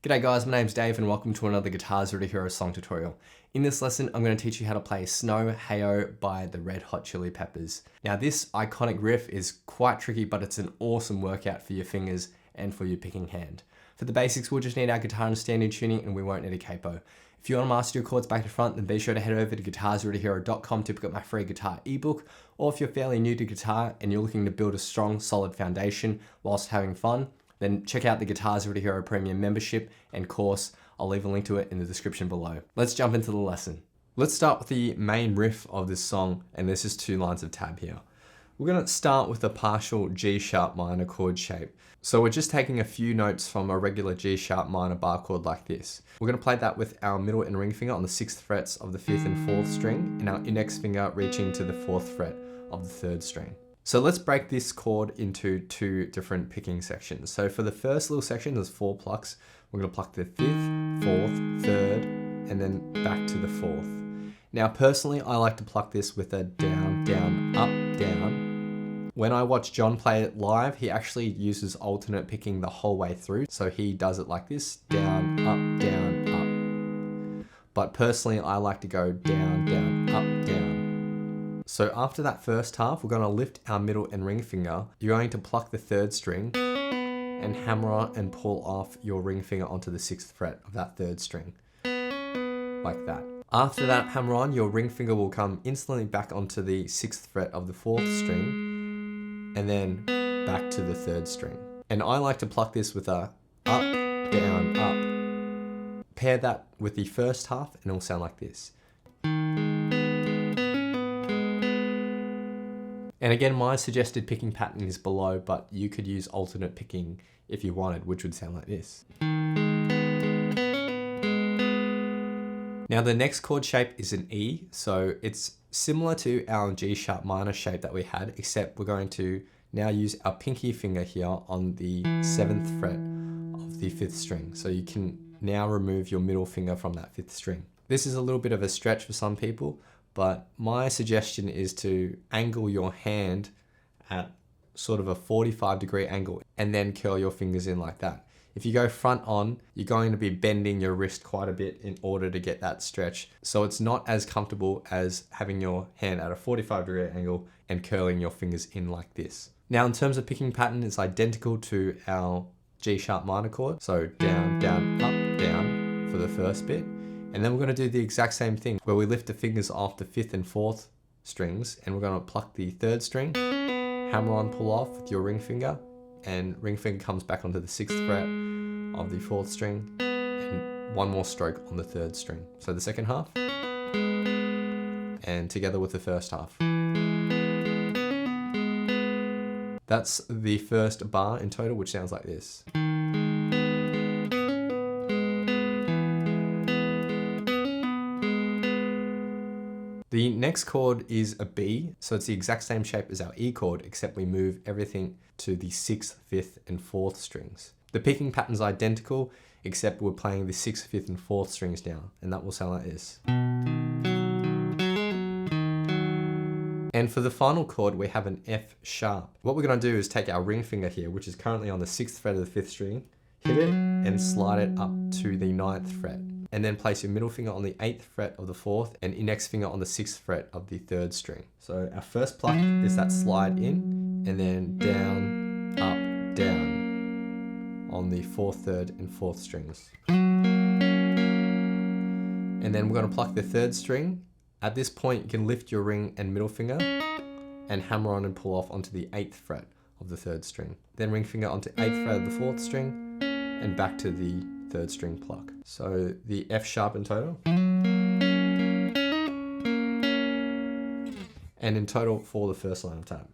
G'day guys, my name's Dave and welcome to another Guitars Ready Hero song tutorial. In this lesson, I'm going to teach you how to play Snow Heyo by the Red Hot Chili Peppers. Now this iconic riff is quite tricky, but it's an awesome workout for your fingers and for your picking hand. For the basics, we'll just need our guitar and standard tuning and we won't need a capo. If you want to master your chords back to front, then be sure to head over to guitarsreadyhero.com to pick up my free guitar ebook. Or if you're fairly new to guitar and you're looking to build a strong, solid foundation whilst having fun, then check out the Guitars Ready Hero Premium membership and course. I'll leave a link to it in the description below. Let's jump into the lesson. Let's start with the main riff of this song, and this is 2 lines of tab here. We're going to start with a partial G sharp minor chord shape. So we're just taking a few notes from a regular G sharp minor bar chord like this. We're going to play that with our middle and ring finger on the 6th frets of the 5th and 4th string, and our index finger reaching to the 4th fret of the 3rd string. So let's break this chord into 2 different picking sections. So for the first little section, there's 4 plucks. We're going to pluck the 5th, 4th, 3rd, and then back to the 4th. Now personally, I like to pluck this with a down, down, up, down. When I watch John play it live, he actually uses alternate picking the whole way through. So he does it like this, down, up, down, up. But personally, I like to go down, down, up, down. So after that first half, we're going to lift our middle and ring finger. You're going to pluck the 3rd string and hammer on and pull off your ring finger onto the 6th fret of that 3rd string, like that. After that hammer on, your ring finger will come instantly back onto the 6th fret of the 4th string, and then back to the 3rd string. And I like to pluck this with a up, down, up. Pair that with the first half and it'll sound like this. And again, my suggested picking pattern is below, but you could use alternate picking if you wanted, which would sound like this. Now the next chord shape is an E, so it's similar to our G sharp minor shape that we had, except we're going to now use our pinky finger here on the 7th fret of the 5th string. So you can now remove your middle finger from that 5th string. This is a little bit of a stretch for some people, but my suggestion is to angle your hand at sort of a 45-degree angle and then curl your fingers in like that. If you go front on, you're going to be bending your wrist quite a bit in order to get that stretch. So it's not as comfortable as having your hand at a 45-degree angle and curling your fingers in like this. Now in terms of picking pattern, it's identical to our G sharp minor chord. So down, down, up, down for the first bit. And then we're going to do the exact same thing where we lift the fingers off the 5th and 4th strings and we're going to pluck the 3rd string, hammer on, pull off with your ring finger, and ring finger comes back onto the 6th fret of the 4th string and 1 more stroke on the 3rd string. So the second half and together with the first half. That's the first bar in total, which sounds like this. The next chord is a B, so it's the exact same shape as our E chord, except we move everything to the 6th, 5th, and 4th strings. The picking pattern's identical, except we're playing the 6th, 5th, and 4th strings now, and that will sound like this. And for the final chord, we have an F sharp. What we're going to do is take our ring finger here, which is currently on the 6th fret of the 5th string, hit it, and slide it up to the 9th fret. And then place your middle finger on the 8th fret of the 4th and index finger on the 6th fret of the 3rd string. So our first pluck is that slide in and then down, up, down on the 4th, 3rd, and 4th strings. And then we're going to pluck the 3rd string. At this point, you can lift your ring and middle finger and hammer on and pull off onto the 8th fret of the 3rd string. Then ring finger onto 8th fret of the 4th string and back to the 3rd string pluck. So the F sharp in total. And in total for the first line of tab.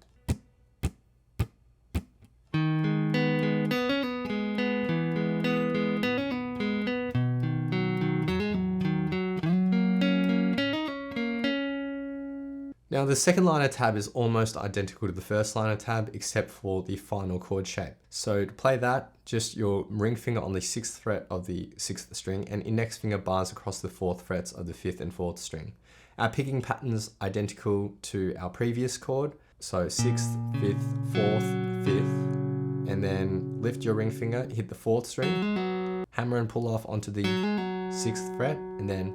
Now the second line of tab is almost identical to the first line of tab except for the final chord shape. So to play that, just your ring finger on the 6th fret of the 6th string and index finger bars across the 4th frets of the 5th and 4th string. Our picking pattern's identical to our previous chord. So 6th, 5th, 4th, 5th, and then lift your ring finger, hit the 4th string, hammer and pull off onto the 6th fret, and then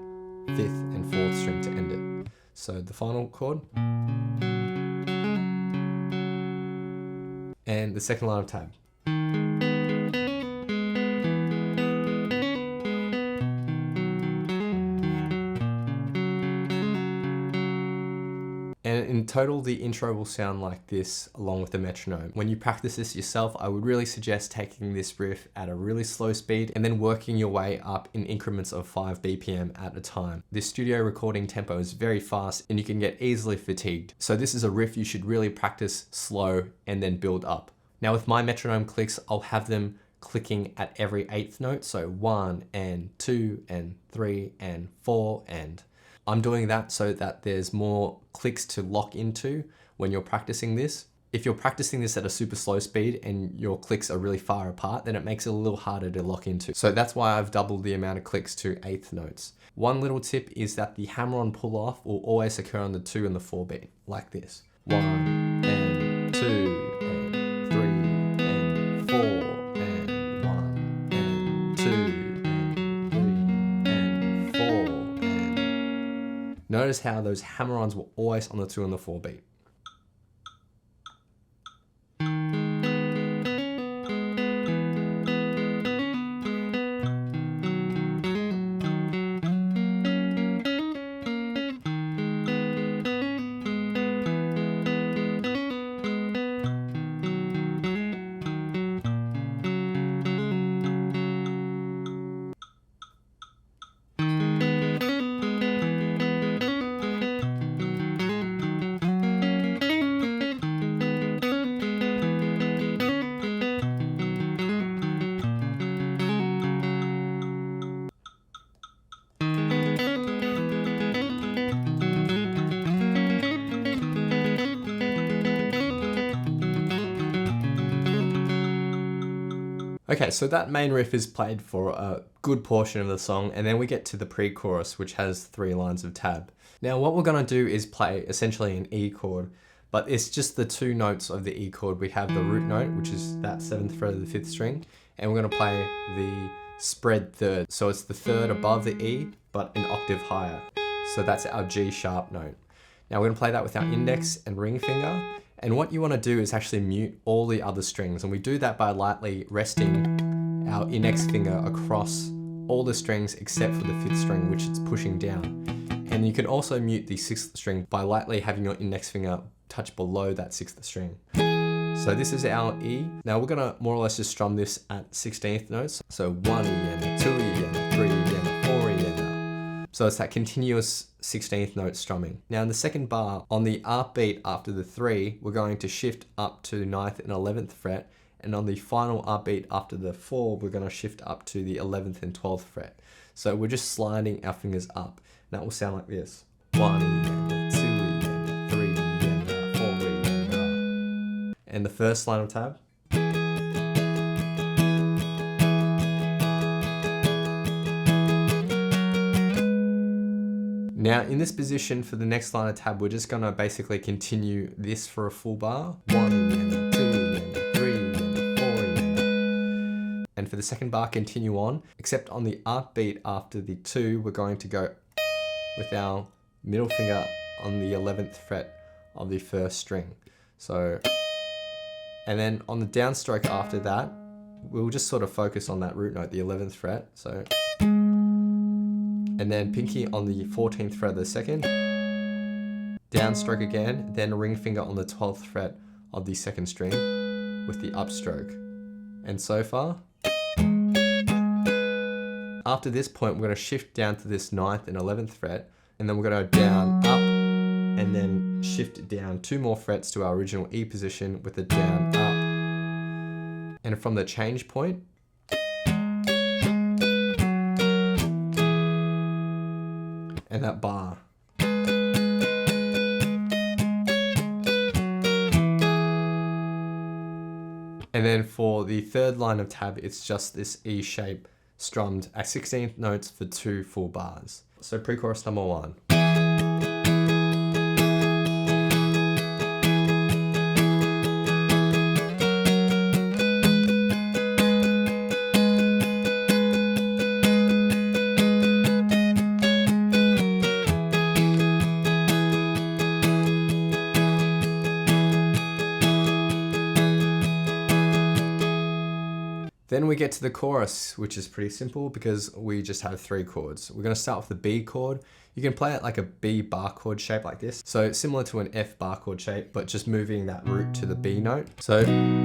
5th and 4th string to end it. So the final chord. And the second line of tab. And in total, the intro will sound like this along with the metronome. When you practice this yourself, I would really suggest taking this riff at a really slow speed and then working your way up in increments of 5 BPM at a time. This studio recording tempo is very fast and you can get easily fatigued. So this is a riff you should really practice slow and then build up. Now with my metronome clicks, I'll have them clicking at every 8th note. So 1 and 2 and 3 and 4 and I'm doing that so that there's more clicks to lock into when you're practicing this. If you're practicing this at a super slow speed and your clicks are really far apart, then it makes it a little harder to lock into. So that's why I've doubled the amount of clicks to 8th notes. One little tip is that the hammer-on pull-off will always occur on the 2 and the 4 beat, like this. 1 and 2 and 3 and 4 and 1 and 2. Notice how those hammer-ons were always on the 2 and the 4 beat. Okay, so that main riff is played for a good portion of the song, and then we get to the pre-chorus, which has 3 lines of tab. Now what we're going to do is play essentially an E chord, but it's just the 2 notes of the E chord. We have the root note, which is that 7th fret of the 5th string, and we're going to play the spread third. So it's the 3rd above the E, but an octave higher. So that's our G sharp note. Now we're going to play that with our index and ring finger. And what you want to do is actually mute all the other strings. And we do that by lightly resting our index finger across all the strings except for the 5th string, which it's pushing down. And you can also mute the 6th string by lightly having your index finger touch below that 6th string. So this is our E. Now we're going to more or less just strum this at 16th notes. So 1 E and a 2 E and a 3 E and a 4 E and a. So it's that continuous 16th note strumming. Now in the second bar, on the upbeat after the 3, we're going to shift up to 9th and 11th fret. And on the final upbeat after the 4, we're going to shift up to the 11th and 12th fret. So we're just sliding our fingers up. And that will sound like this. 1 E and a 2 E and a 3 E and a 4 E and a. And the first line of tab. Now in this position for the next line of tab, we're just gonna basically continue this for a full bar. 1 E and a 2 E and a 3 E and a 4 E and a. And for the second bar, continue on, except on the upbeat after the 2, we're going to go with our middle finger on the 11th fret of the 1st string. So, and then on the downstroke after that, we'll just sort of focus on that root note, the 11th fret. So. And then pinky on the 14th fret of the 2nd, downstroke again, then ring finger on the 12th fret of the 2nd string with the upstroke. And so far. After this point, we're going to shift down to this 9th and 11th fret, and then we're going to go down, up, and then shift down 2 more frets to our original E position with a down, up. And from the change point, and that bar. And then for the 3rd line of tab, it's just this E shape strummed at 16th notes for 2 full bars. So pre-chorus number 1. Then we get to the chorus, which is pretty simple because we just have 3 chords. We're going to start with the B chord. You can play it like a B bar chord shape like this. So similar to an F bar chord shape, but just moving that root to the B note. So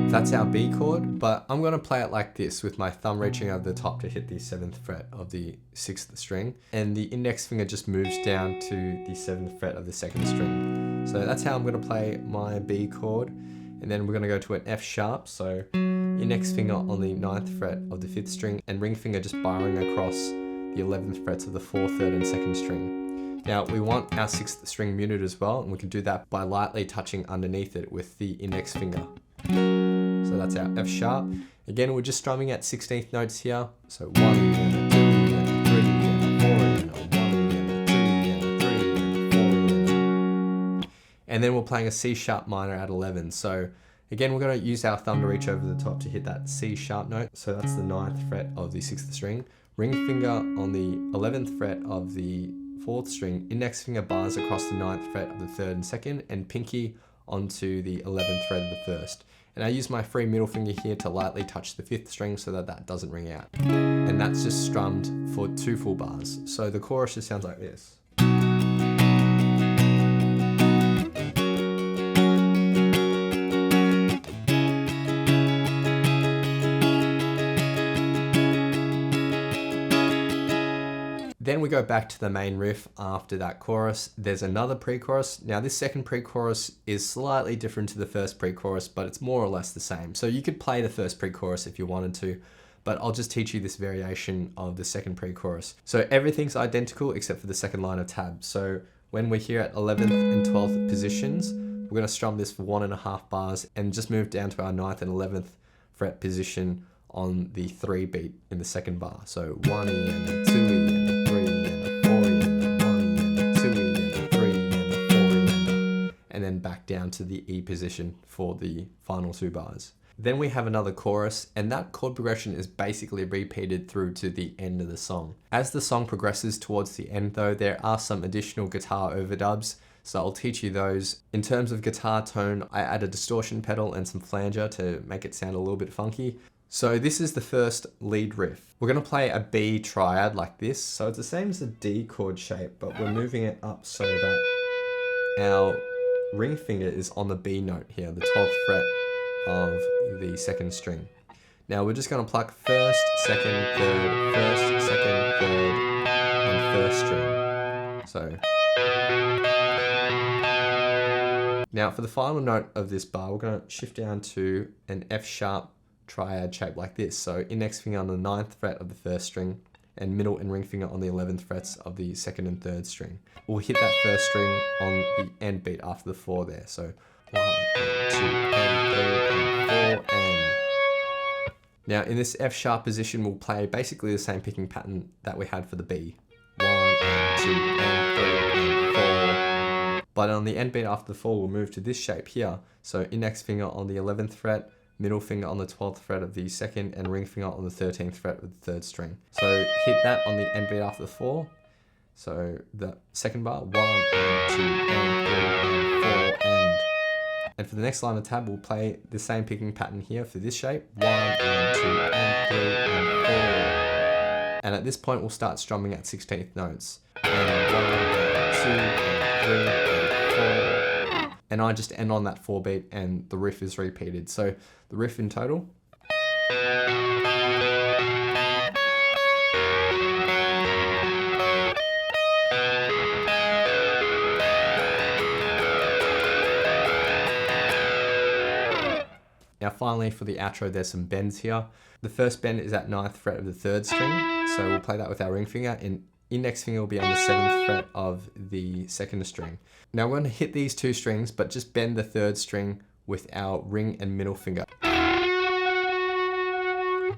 that's our B chord, but I'm going to play it like this with my thumb reaching over the top to hit the 7th fret of the 6th string. And the index finger just moves down to the 7th fret of the 2nd string. So that's how I'm going to play my B chord. And then we're going to go to an F sharp. So index finger on the 9th fret of the 5th string and ring finger just barring across the 11th frets of the 4th, 3rd and 2nd string. Now we want our 6th string muted as well, and we can do that by lightly touching underneath it with the index finger. So that's our F sharp. Again, we're just strumming at 16th notes here. So 1 and a 2 and a 3 and a 4 and a 1 and a 2 and a 3 and a 4 and a... And then we're playing a C sharp minor at 11. So again, we're going to use our thumb to reach over the top to hit that C sharp note. So that's the 9th fret of the 6th string. Ring finger on the 11th fret of the 4th string. Index finger bars across the 9th fret of the 3rd and 2nd. And pinky onto the 11th fret of the 1st. And I use my free middle finger here to lightly touch the 5th string so that that doesn't ring out. And that's just strummed for 2 full bars. So the chorus just sounds like this. Then we go back to the main riff after that chorus. There's another pre-chorus. Now this second pre-chorus is slightly different to the first pre-chorus, but it's more or less the same. So you could play the first pre-chorus if you wanted to, but I'll just teach you this variation of the second pre-chorus. So everything's identical except for the second line of tab. So when we're here at 11th and 12th positions, we're going to strum this for 1.5 bars and just move down to our 9th and 11th fret position on the 3 beat in the second bar. So 1E and a 2E and a 3 and a 4E and a 1E and a 2E and a 3 and a 4E and then back down to the E position for the final 2 bars. Then we have another chorus, and that chord progression is basically repeated through to the end of the song. As the song progresses towards the end though, there are some additional guitar overdubs, so I'll teach you those. In terms of guitar tone, I add a distortion pedal and some flanger to make it sound a little bit funky. So this is the first lead riff. We're going to play a B triad like this. So it's the same as the D chord shape, but we're moving it up so that our ring finger is on the B note here, the 12th fret of the 2nd string. Now we're just going to pluck 1st, 2nd, 3rd, 1st, 2nd, 3rd, and 1st string. So now for the final note of this bar, we're going to shift down to an F sharp triad shape like this. So index finger on the 9th fret of the 1st string and middle and ring finger on the 11th frets of the 2nd and 3rd string. We'll hit that 1st string on the end beat after the 4 there. So 1 and 2 and 3 and 4 and... Now in this F sharp position, we'll play basically the same picking pattern that we had for the B. 1 and 2 and 3 and 4. But on the end beat after the 4, we'll move to this shape here. So index finger on the 11th fret, middle finger on the 12th fret of the 2nd, and ring finger on the 13th fret of the 3rd string. So hit that on the end beat after the 4. So the second bar, 1 and 2 and 3 and 4 and... And for the next line of tab, we'll play the same picking pattern here for this shape. 1 and 2 and 3 and 4. And at this point, we'll start strumming at 16th notes. And 1 and 2 and 3 and 4. And I just end on that 4 beat and the riff is repeated. So the riff in total. Now finally for the outro, there's some bends here. The first bend is at 9th fret of the 3rd string. So we'll play that with our ring finger, and index finger will be on the 7th fret of the 2nd string. Now we're going to hit these 2 strings, but just bend the 3rd string with our ring and middle finger.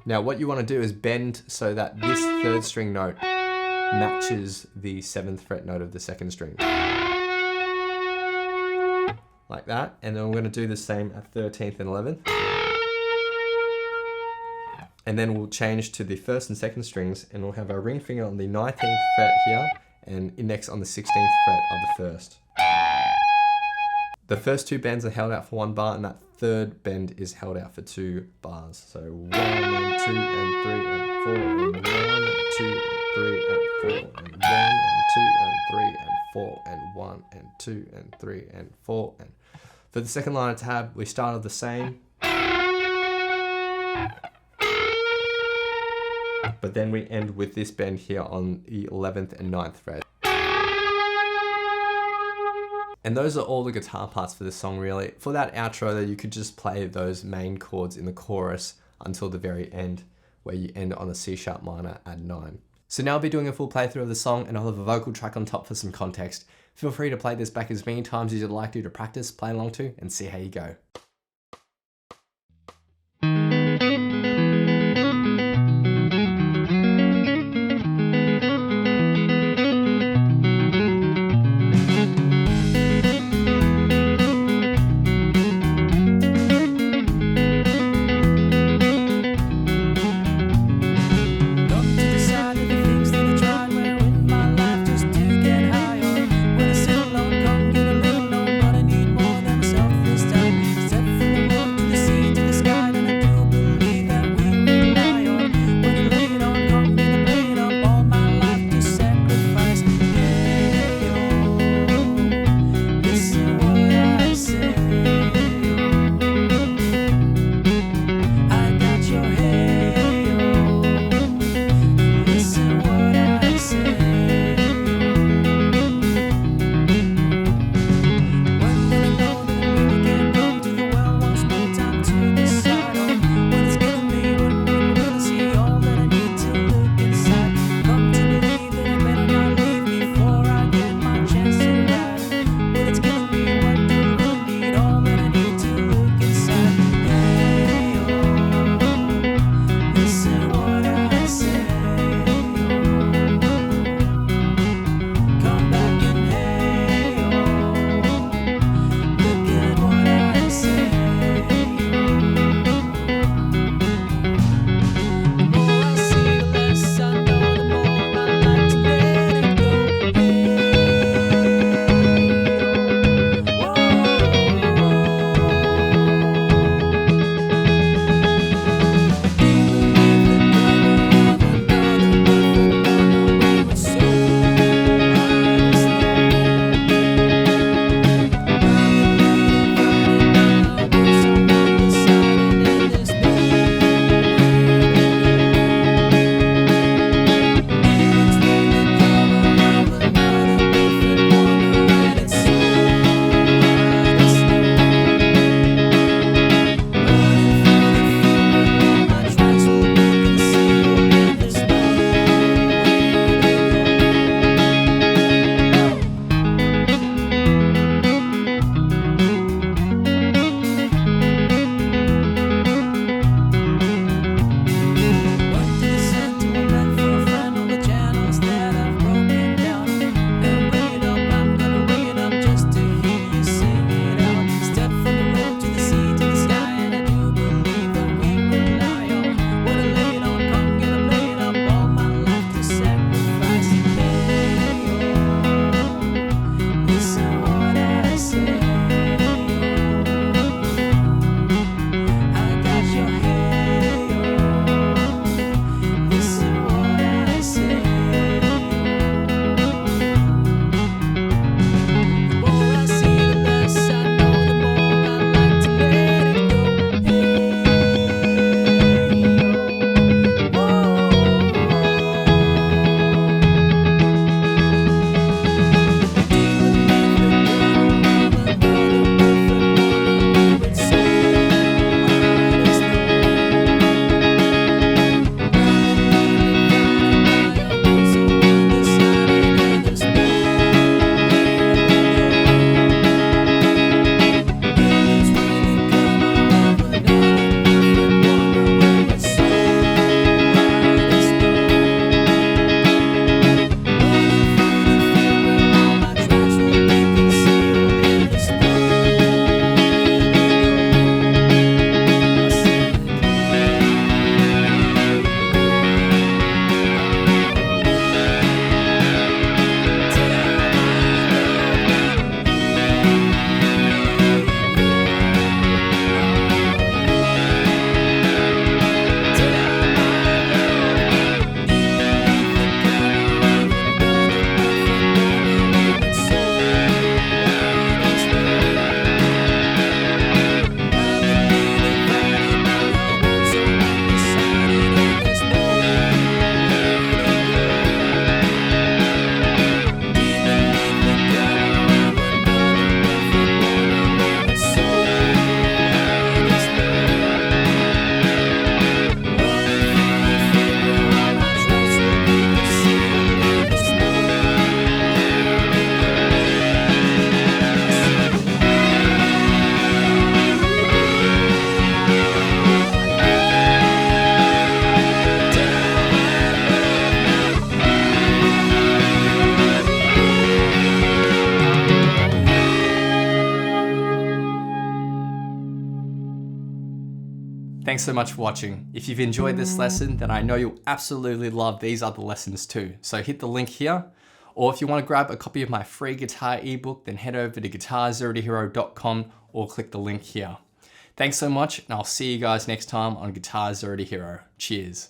Now what you want to do is bend so that this 3rd string note matches the 7th fret note of the 2nd string. Like that, and then we're going to do the same at 13th and 11th. And then we'll change to the 1st and 2nd strings, and we'll have our ring finger on the 19th fret here, and index on the 16th fret of the 1st. The first two bends are held out for 1 bar, and that third bend is held out for 2 bars. So 1 and 2 and 3 and 4 and 1 and 2 and 3 and 4 and 1 and 2 and 3 and 4 and 1 and 2 and 3 and 4 and. For the second line of tab, we started the same, but then we end with this bend here on the 11th and 9th fret. And those are all the guitar parts for this song really. For that outro though, you could just play those main chords in the chorus until the very end, where you end on a C sharp minor at 9. So now I'll be doing a full playthrough of the song, and I'll have a vocal track on top for some context. Feel free to play this back as many times as you'd like to practice, play along to, and see how you go. Thanks so much for watching. If you've enjoyed this lesson, then I know you'll absolutely love these other lessons too. So hit the link here, or if you want to grab a copy of my free guitar ebook, then head over to guitarzerotohero.com or click the link here. Thanks so much, and I'll see you guys next time on Guitar Zero to Hero. Cheers.